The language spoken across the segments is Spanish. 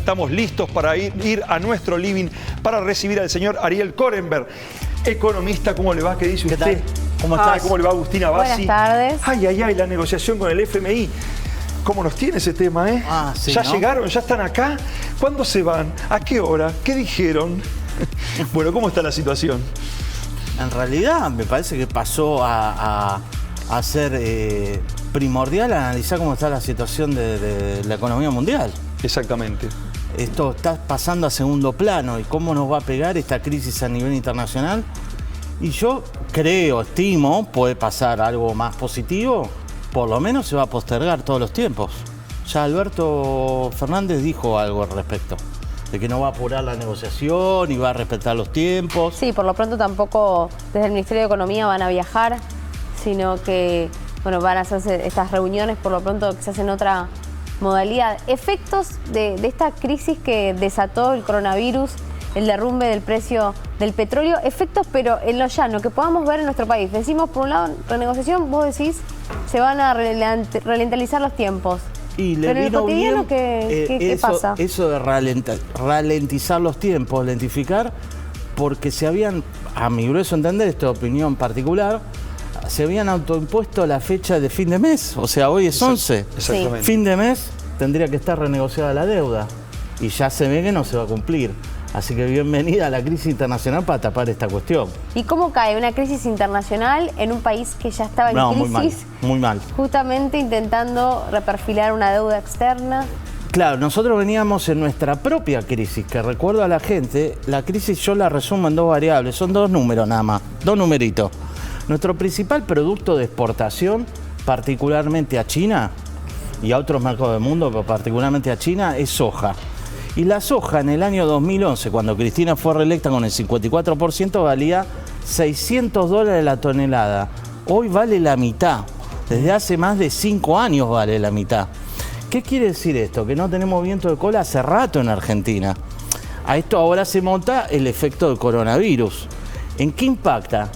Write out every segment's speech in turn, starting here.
estamos listos para ir a nuestro living para recibir al señor Ariel Korenberg, economista. ¿Cómo le va? ¿Qué dice usted? ¿Qué tal? ¿Cómo estás? ¿Cómo le va, Agustina Bassi? Buenas tardes. Ay, la negociación con el FMI. ¿Cómo nos tiene ese tema, eh? Sí, ¿Ya ¿no? llegaron? ¿Ya están acá? ¿Cuándo se van? ¿A qué hora? ¿Qué dijeron? Bueno, ¿cómo está la situación? En realidad me parece que pasó a ser primordial analizar cómo está la situación de la economía mundial. Exactamente. Esto está pasando a segundo plano y cómo nos va a pegar esta crisis a nivel internacional. Y yo creo, estimo, puede pasar algo más positivo, por lo menos se va a postergar todos los tiempos. Ya Alberto Fernández dijo algo al respecto, de que no va a apurar la negociación y va a respetar los tiempos. Sí, por lo pronto tampoco desde el Ministerio de Economía van a viajar, sino que bueno, van a hacerse estas reuniones, por lo pronto quizás en otra modalidad. Efectos de esta crisis que desató el coronavirus, el derrumbe del precio del petróleo, efectos pero en lo llano, que podamos ver en nuestro país. Decimos, por un lado, renegociación, vos decís, se van a ralentizar los tiempos. Y le pero en el vino cotidiano, bien ¿qué pasa? eso de ralentizar los tiempos, lentificar, porque se habían, a mi grueso entender, esta opinión particular, se habían autoimpuesto la fecha de fin de mes, o sea, hoy es 11. Exactamente. Fin de mes tendría que estar renegociada la deuda y ya se ve que no se va a cumplir. Así que bienvenida a la crisis internacional para tapar esta cuestión. ¿Y cómo cae una crisis internacional en un país que ya estaba en crisis? Muy mal. Justamente intentando reperfilar una deuda externa. Claro, nosotros veníamos en nuestra propia crisis, que recuerdo a la gente, la crisis yo la resumo en dos variables, son dos números nada más, dos numeritos. Nuestro principal producto de exportación, particularmente a China y a otros mercados del mundo, pero particularmente a China, es soja. Y la soja en el año 2011, cuando Cristina fue reelecta con el 54%, valía $600 la tonelada. Hoy vale la mitad. Desde hace más de 5 años vale la mitad. ¿Qué quiere decir esto? Que no tenemos viento de cola hace rato en Argentina. A esto ahora se monta el efecto del coronavirus. ¿En qué impacta?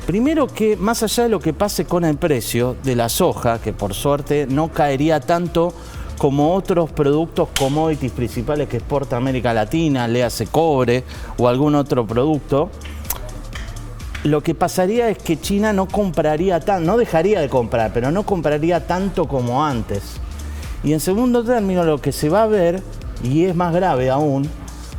Primero que más allá de lo que pase con el precio de la soja, que por suerte no caería tanto como otros productos commodities principales que exporta América Latina, léase cobre o algún otro producto, lo que pasaría es que China no compraría tanto, no dejaría de comprar, pero no compraría tanto como antes. Y en segundo término, lo que se va a ver, y es más grave aún,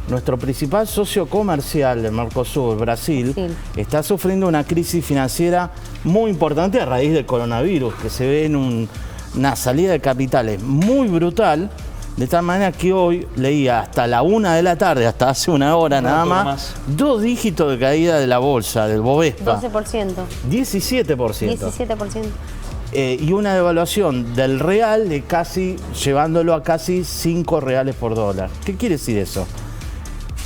nuestro principal socio comercial del Mercosur, Brasil, Sí. está sufriendo una crisis financiera muy importante a raíz del coronavirus, que se ve en una salida de capitales muy brutal, de tal manera que hoy leía hasta la 1 de la tarde, hasta hace una hora nada más, 2 dígitos de caída de la bolsa, del Bovespa. 12%. 17%. 17%. Y una devaluación del real de casi, llevándolo a casi 5 reales por dólar. ¿Qué quiere decir eso?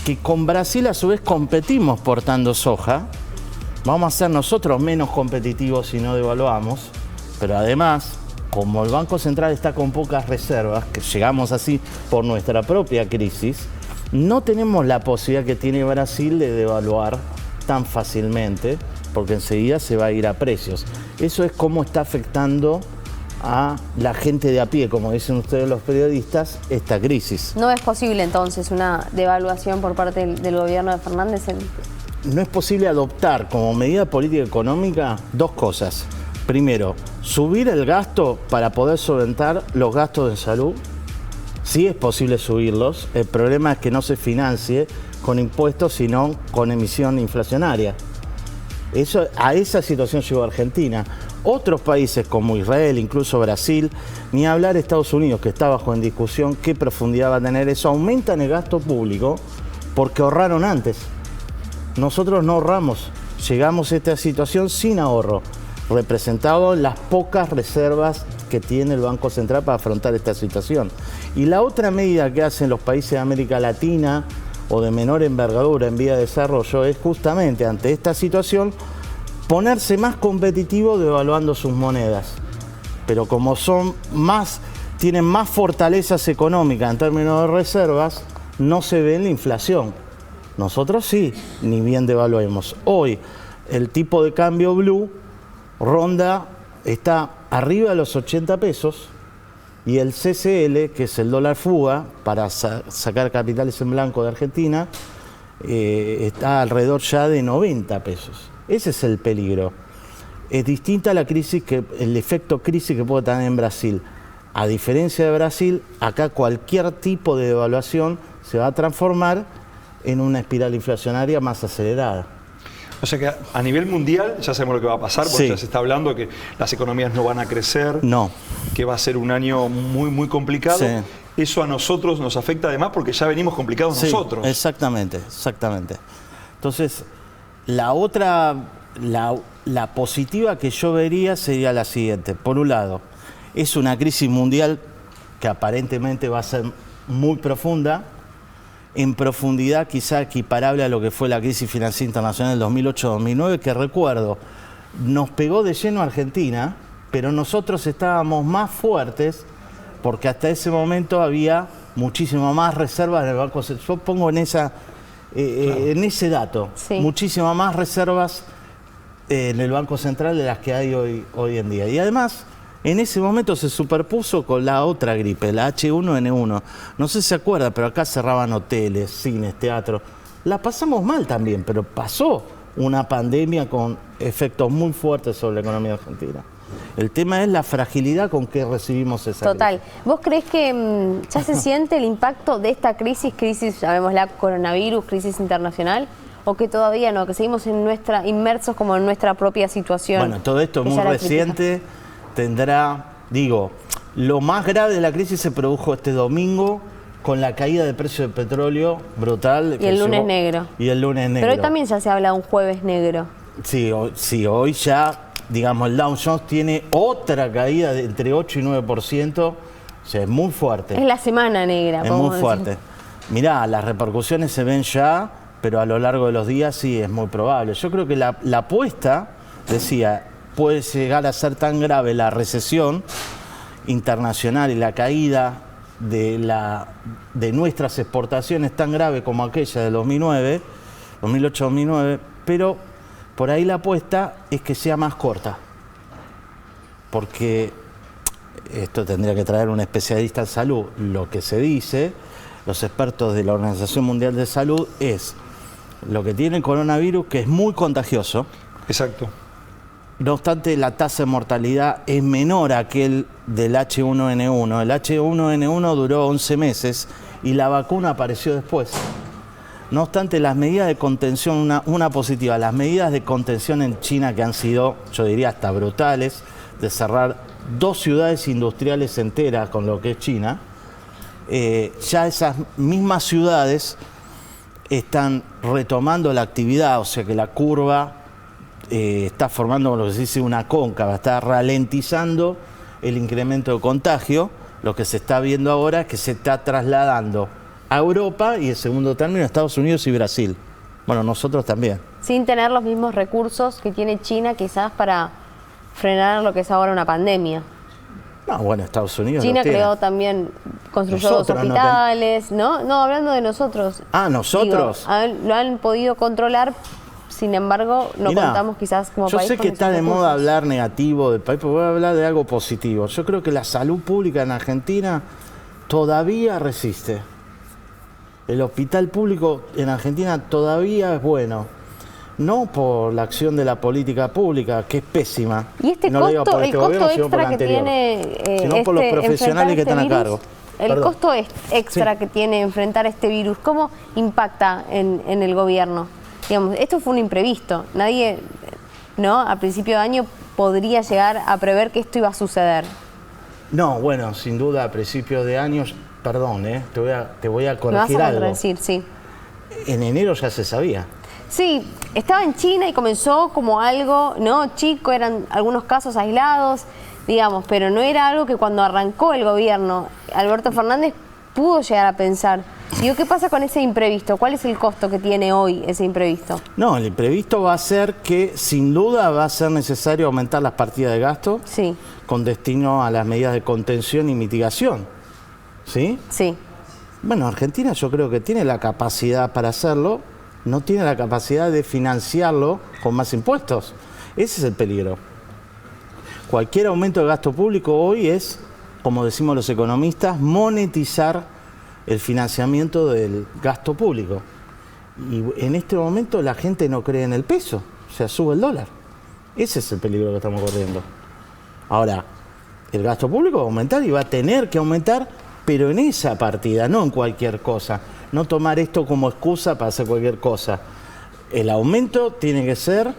Que con Brasil a su vez competimos portando soja, vamos a ser nosotros menos competitivos si no devaluamos, pero además, como el Banco Central está con pocas reservas, que llegamos así por nuestra propia crisis, no tenemos la posibilidad que tiene Brasil de devaluar tan fácilmente, porque enseguida se va a ir a precios. Eso es cómo está afectando a la gente de a pie, como dicen ustedes los periodistas, esta crisis. ¿No es posible entonces una devaluación por parte del gobierno de Fernández? No es posible adoptar como medida política económica dos cosas. Primero, subir el gasto para poder solventar los gastos de salud. Sí es posible subirlos, el problema es que no se financie con impuestos, sino con emisión inflacionaria. A esa situación llegó Argentina. Otros países como Israel, incluso Brasil, ni hablar Estados Unidos, que está bajo en discusión qué profundidad va a tener eso, aumentan el gasto público porque ahorraron antes. Nosotros no ahorramos, llegamos a esta situación sin ahorro, representado en las pocas reservas que tiene el Banco Central para afrontar esta situación. Y la otra medida que hacen los países de América Latina o de menor envergadura en vía de desarrollo es justamente ante esta situación ponerse más competitivo devaluando sus monedas. Pero como tienen más fortalezas económicas en términos de reservas, no se ve en la inflación. Nosotros sí, ni bien devaluemos. Hoy el tipo de cambio blue está arriba de los 80 pesos Y el CCL, que es el dólar fuga, para sacar capitales en blanco de Argentina, está alrededor ya de 90 pesos. Ese es el peligro. Es distinta a la crisis, el efecto crisis que puede tener en Brasil. A diferencia de Brasil, acá cualquier tipo de devaluación se va a transformar en una espiral inflacionaria más acelerada. O sea que a nivel mundial ya sabemos lo que va a pasar, porque Sí. ya se está hablando que las economías no van a crecer, No. que va a ser un año muy, muy complicado. Sí. Eso a nosotros nos afecta además porque ya venimos complicados Sí, nosotros. exactamente, exactamente. Entonces, la positiva que yo vería sería la siguiente. Por un lado, es una crisis mundial que aparentemente va a ser muy profunda, en profundidad quizá equiparable a lo que fue la crisis financiera internacional del 2008-2009, que recuerdo, nos pegó de lleno a Argentina, pero nosotros estábamos más fuertes porque hasta ese momento había muchísimo más reservas en el Banco Central. Yo pongo en ese dato, Sí. muchísimas más reservas en el Banco Central de las que hay hoy en día. Y además, en ese momento se superpuso con la otra gripe, la H1N1. No sé si se acuerda, pero acá cerraban hoteles, cines, teatros. La pasamos mal también, pero pasó una pandemia con efectos muy fuertes sobre la economía argentina. El tema es la fragilidad con que recibimos esa Total. crisis. ¿Vos crees que ya se siente el impacto de esta crisis, llamémosla coronavirus, crisis internacional? ¿O que todavía no, que seguimos inmersos como en nuestra propia situación? Bueno, todo esto es que muy ya la critica? reciente. Lo más grave de la crisis se produjo este domingo con la caída del precio del petróleo brutal. Y el lunes negro. Y el lunes negro. Pero hoy también ya se habla de un jueves negro. Sí, hoy ya, digamos, el Dow Jones tiene otra caída de entre 8 y 9%. O sea, es muy fuerte. Es la semana negra. Es podemos muy decir. fuerte. Mirá, las repercusiones se ven ya, pero a lo largo de los días sí es muy probable. Yo creo que la apuesta, decía, puede llegar a ser tan grave la recesión internacional y la caída de nuestras exportaciones tan grave como aquella del 2008-2009, pero por ahí la apuesta es que sea más corta. Porque esto tendría que traer un especialista en salud. Lo que se dice, los expertos de la Organización Mundial de Salud, es lo que tiene el coronavirus, que es muy contagioso. Exacto. No obstante, la tasa de mortalidad es menor a aquel del H1N1. El H1N1 duró 11 meses y la vacuna apareció después. No obstante, las medidas de contención, una positiva, las medidas de contención en China, que han sido, yo diría, hasta brutales, de cerrar 2 ciudades industriales enteras con lo que es China, ya esas mismas ciudades están retomando la actividad, o sea que la curva está formando lo que se dice una cóncava, está ralentizando el incremento de contagio. Lo que se está viendo ahora es que se está trasladando a Europa y en segundo término a Estados Unidos y Brasil. Bueno, nosotros también. Sin tener los mismos recursos que tiene China quizás para frenar lo que es ahora una pandemia. No, bueno, Estados Unidos China lo tiene. creó también, construyó 2 Nosotros no hospitales, ¿no? Hablando de nosotros. Ah, ¿nosotros? Digo, lo han podido controlar, sin embargo, no Mirá, contamos quizás como yo país sé con que esos está de recursos. moda hablar negativo del país, pero voy a hablar de algo positivo. Yo creo que la salud pública en Argentina todavía resiste. El hospital público en Argentina todavía es bueno. No por la acción de la política pública, que es pésima. Y este No lo digo costo, por el este costo gobierno, sino por extra el que anterior. tiene Sino por los profesionales que están a cargo. El Perdón. costo extra Sí. que tiene enfrentar este virus, ¿cómo impacta en el gobierno? Digamos, esto fue un imprevisto. Nadie, ¿no? A principio de año podría llegar a prever que esto iba a suceder. No, bueno, sin duda a principios de años, perdón, te voy a Me vas corregir a algo. contradecir, sí. En enero ya se sabía. Sí, estaba en China y comenzó como algo, ¿no? Chico, eran algunos casos aislados, digamos, pero no era algo que cuando arrancó el gobierno, Alberto Fernández pudo llegar a pensar. Digo, ¿qué pasa con ese imprevisto? ¿Cuál es el costo que tiene hoy ese imprevisto? No, el imprevisto va a ser que sin duda va a ser necesario aumentar las partidas de gasto Sí, con destino a las medidas de contención y mitigación. ¿Sí? sí. Bueno, Argentina yo creo que tiene la capacidad para hacerlo, no tiene la capacidad de financiarlo con más impuestos. Ese es el peligro. Cualquier aumento de gasto público hoy es como decimos los economistas, monetizar el financiamiento del gasto público. Y en este momento la gente no cree en el peso, o sea, sube el dólar. Ese es el peligro que estamos corriendo. Ahora, el gasto público va a aumentar y va a tener que aumentar, pero en esa partida, no en cualquier cosa. No tomar esto como excusa para hacer cualquier cosa. El aumento tiene que ser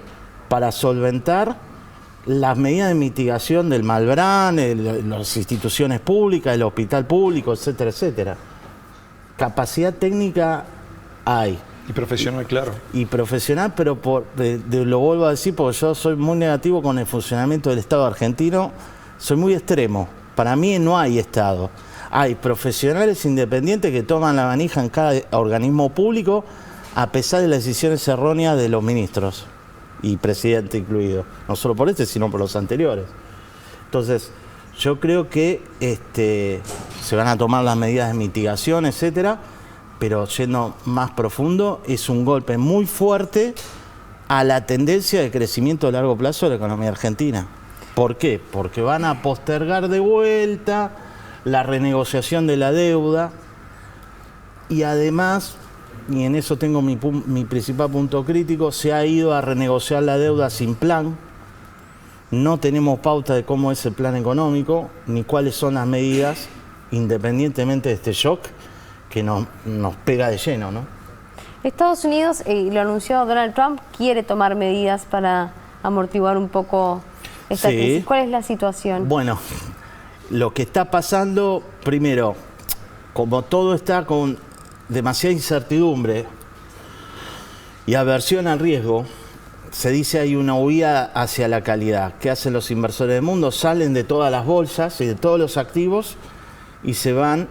para solventar las medidas de mitigación del Malbrán, las instituciones públicas, el hospital público, etcétera, etcétera. Capacidad técnica hay. Y profesional, claro. Y profesional, pero lo vuelvo a decir porque yo soy muy negativo con el funcionamiento del Estado argentino, soy muy extremo. Para mí no hay Estado. Hay profesionales independientes que toman la manija en cada organismo público a pesar de las decisiones erróneas de los ministros y presidente incluido. No solo por este, sino por los anteriores. Entonces, yo creo que se van a tomar las medidas de mitigación, etcétera, pero yendo más profundo, es un golpe muy fuerte a la tendencia de crecimiento a largo plazo de la economía argentina. ¿Por qué? Porque van a postergar de vuelta la renegociación de la deuda y además, y en eso tengo mi principal punto crítico, se ha ido a renegociar la deuda sin plan. No tenemos pauta de cómo es el plan económico, ni cuáles son las medidas, independientemente de este shock que nos pega de lleno, ¿no? Estados Unidos, lo anunció Donald Trump, quiere tomar medidas para amortiguar un poco esta crisis. ¿Cuál es la situación? Bueno, lo que está pasando, primero, como todo está con demasiada incertidumbre y aversión al riesgo, se dice hay una huida hacia la calidad. ¿Qué hacen los inversores del mundo? Salen de todas las bolsas y de todos los activos y se van,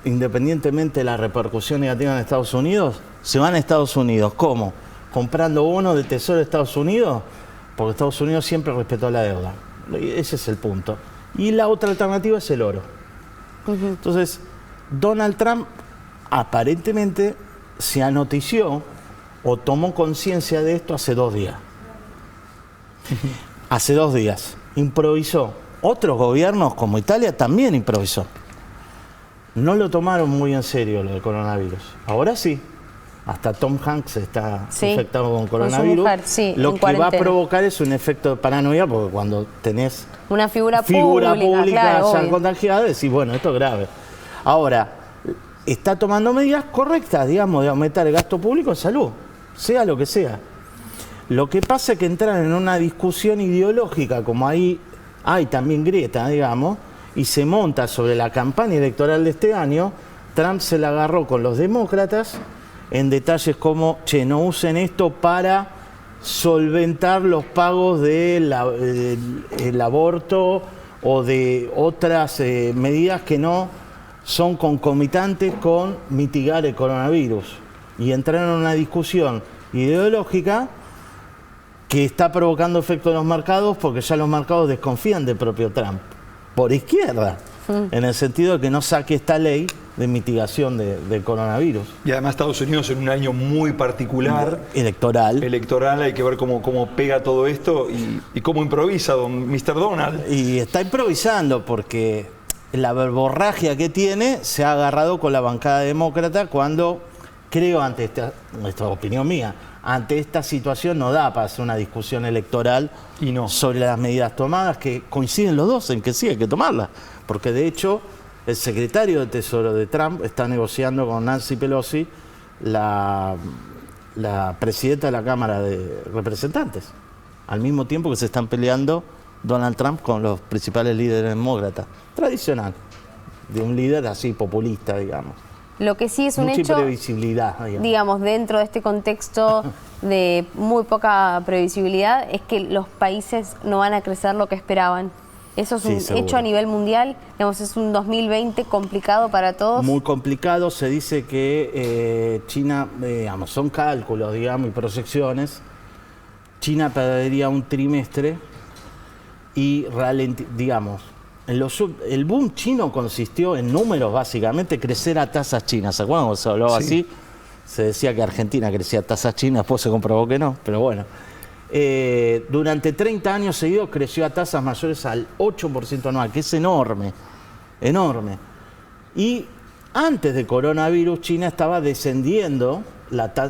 independientemente de la repercusión negativa en Estados Unidos, se van a Estados Unidos. ¿Cómo? Comprando bonos del Tesoro de Estados Unidos, porque Estados Unidos siempre respetó la deuda. Ese es el punto. Y la otra alternativa es el oro. Entonces, Donald Trump aparentemente se anotició o tomó conciencia de esto hace 2 días. Hace 2 días. Improvisó. Otros gobiernos como Italia también improvisó. No lo tomaron muy en serio lo del coronavirus. Ahora sí. Hasta Tom Hanks está infectado con coronavirus. Con su mujer, lo que va a provocar es un efecto de paranoia, porque cuando tenés una figura pública claro, ya contagiada, decís, bueno, esto es grave. Ahora, está tomando medidas correctas, digamos, de aumentar el gasto público en salud, sea lo que sea. Lo que pasa es que entran en una discusión ideológica, como ahí hay también grieta, digamos, y se monta sobre la campaña electoral de este año. Trump se la agarró con los demócratas en detalles como, che, no usen esto para solventar los pagos del aborto o de otras medidas que no son concomitantes con mitigar el coronavirus. Y entraron en una discusión ideológica que está provocando efecto en los mercados porque ya los mercados desconfían del propio Trump. Por izquierda, en el sentido de que no saque esta ley de mitigación del coronavirus. Y además Estados Unidos en un año muy particular. Electoral, hay que ver cómo pega todo esto y cómo improvisa Mr. Donald. Y está improvisando porque la verborragia que tiene se ha agarrado con la bancada demócrata cuando, creo, ante esta opinión mía, ante esta situación no da para hacer una discusión electoral sobre las medidas tomadas, que coinciden los dos en que sí hay que tomarlas. Porque de hecho el secretario de Tesoro de Trump está negociando con Nancy Pelosi, la presidenta de la Cámara de Representantes, al mismo tiempo que se están peleando Donald Trump con los principales líderes demócratas. Tradicional, de un líder así populista, digamos. Lo que sí es un mucha hecho, imprevisibilidad, digamos, dentro de este contexto de muy poca previsibilidad, es que los países no van a crecer lo que esperaban. Eso es un hecho a nivel mundial, digamos, es un 2020 complicado para todos. Muy complicado, se dice que China, digamos, son cálculos, digamos, y proyecciones. China perdería un trimestre y, digamos, el boom chino consistió en números, básicamente, crecer a tasas chinas. ¿Se acuerdan cuando se hablaba así? Se decía que Argentina crecía a tasas chinas, después se comprobó que no, pero bueno. Durante 30 años seguidos creció a tasas mayores al 8% anual, que es enorme. enorme. Y antes de coronavirus, China estaba descendiendo,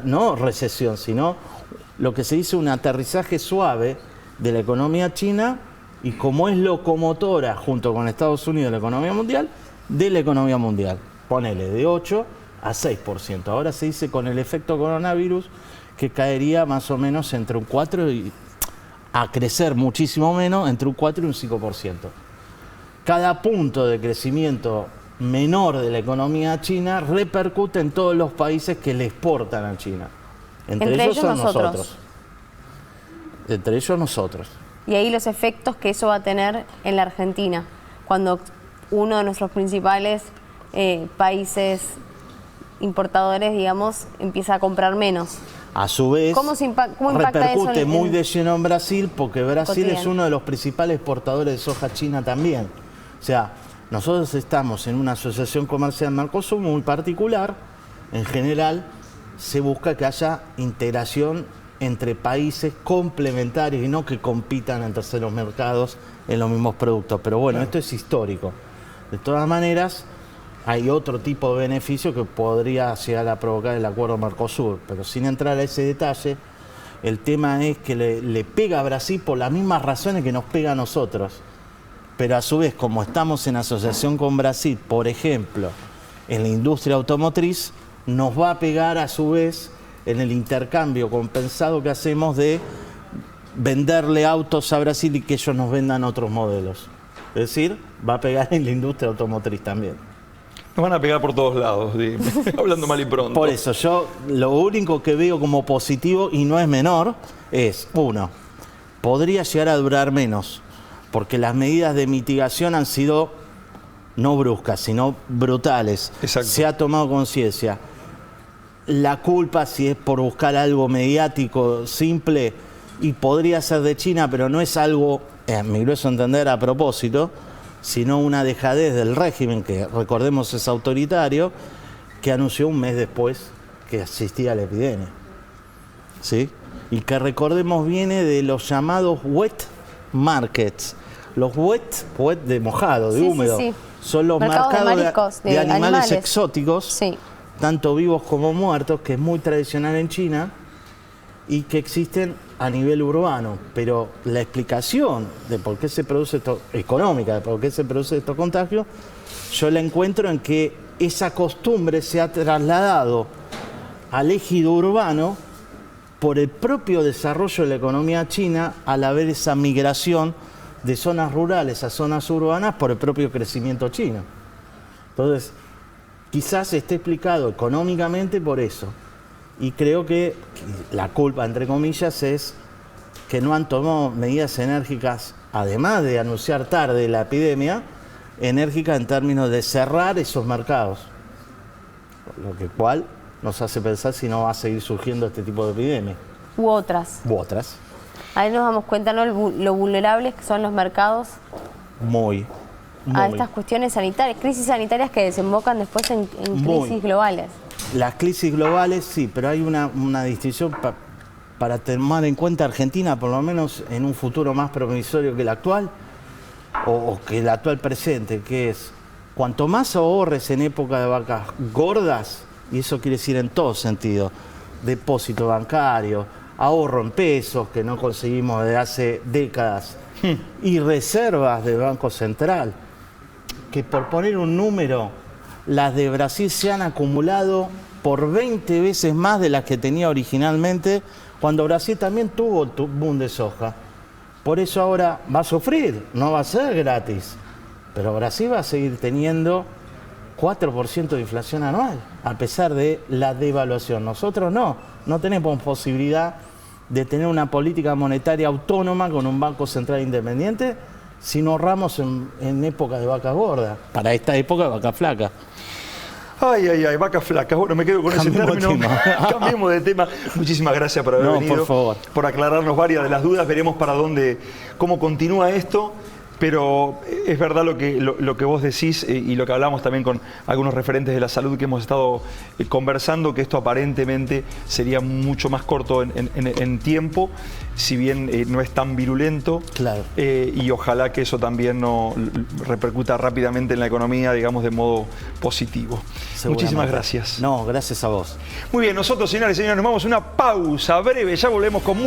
no recesión, sino lo que se dice un aterrizaje suave de la economía china, y como es locomotora junto con Estados Unidos de la economía mundial, ponele de 8 a 6%. Ahora se dice con el efecto coronavirus que caería más o menos entre un 4 y a crecer muchísimo menos, entre un 4 y un 5%. Cada punto de crecimiento menor de la economía china repercute en todos los países que le exportan a China. Entre ellos son nosotros. Entre ellos nosotros. Y ahí los efectos que eso va a tener en la Argentina, cuando uno de nuestros principales países importadores, digamos, empieza a comprar menos. A su vez, ¿Cómo impacta repercute eso muy de lleno en Brasil, porque Brasil cotidiano? es uno de los principales exportadores de soja china también. O sea, nosotros estamos en una asociación comercial Mercosur muy particular. En general, se busca que haya integración entre países complementarios y no que compitan en terceros mercados en los mismos productos. Pero bueno, esto es histórico. De todas maneras, hay otro tipo de beneficio que podría llegar a provocar el acuerdo Mercosur, pero sin entrar a ese detalle, el tema es que le pega a Brasil por las mismas razones que nos pega a nosotros. Pero a su vez, como estamos en asociación con Brasil, por ejemplo, en la industria automotriz, nos va a pegar a su vez en el intercambio compensado que hacemos de venderle autos a Brasil y que ellos nos vendan otros modelos. Es decir, va a pegar en la industria automotriz también. Nos van a pegar por todos lados, hablando mal y pronto. Por eso, yo lo único que veo como positivo, y no es menor, es, uno, podría llegar a durar menos, porque las medidas de mitigación han sido no bruscas, sino brutales. Exacto. Se ha tomado conciencia. La culpa, si es por buscar algo mediático, simple, y podría ser de China, pero no es algo, en mi grueso entender, a propósito, sino una dejadez del régimen, que recordemos es autoritario, que anunció un mes después que existía la epidemia. ¿Sí? Y que recordemos viene de los llamados wet markets. Los wet de mojado, de húmedo. Sí. Son los mercados de animales exóticos, sí, tanto vivos como muertos, que es muy tradicional en China y que existen a nivel urbano. Pero la explicación de por qué se produce esto, económica, de por qué se produce estos contagios, yo la encuentro en que esa costumbre se ha trasladado al ejido urbano por el propio desarrollo de la economía china, al haber esa migración de zonas rurales a zonas urbanas por el propio crecimiento chino. Entonces, quizás esté explicado económicamente por eso. Y creo que la culpa, entre comillas, es que no han tomado medidas enérgicas, además de anunciar tarde la epidemia, enérgicas en términos de cerrar esos mercados. Lo que cual nos hace pensar si no va a seguir surgiendo este tipo de epidemia. U otras. U otras. Ahí nos damos cuenta, ¿no?, lo vulnerables que son los mercados muy. A estas cuestiones sanitarias, crisis sanitarias que desembocan después en crisis globales. Las crisis globales sí, pero hay una distinción para tomar en cuenta Argentina, por lo menos en un futuro más promisorio que el actual, o que el actual presente, que es, cuanto más ahorres en época de vacas gordas, y eso quiere decir en todo sentido, depósito bancario, ahorro en pesos que no conseguimos desde hace décadas, y reservas del Banco Central, que por poner un número, las de Brasil se han acumulado por 20 veces más de las que tenía originalmente, cuando Brasil también tuvo el boom de soja. Por eso ahora va a sufrir, no va a ser gratis, pero Brasil va a seguir teniendo 4% de inflación anual, a pesar de la devaluación. Nosotros no tenemos posibilidad de tener una política monetaria autónoma con un Banco Central independiente si no ahorramos en época de vaca gorda, para esta época de vaca flaca. Ay, vacas flacas. Bueno, me quedo con ese término. Cambiemos de tema. Muchísimas gracias por haber venido. Por favor. Por aclararnos varias de las dudas. Veremos para dónde, cómo continúa esto. Pero es verdad lo que vos decís y lo que hablamos también con algunos referentes de la salud que hemos estado conversando, que esto aparentemente sería mucho más corto en tiempo, si bien no es tan virulento. Claro. Y ojalá que eso también no repercuta rápidamente en la economía, digamos, de modo positivo. Muchísimas gracias. No, gracias a vos. Muy bien, nosotros, señores y señores, nos vamos a una pausa breve, ya volvemos con mucho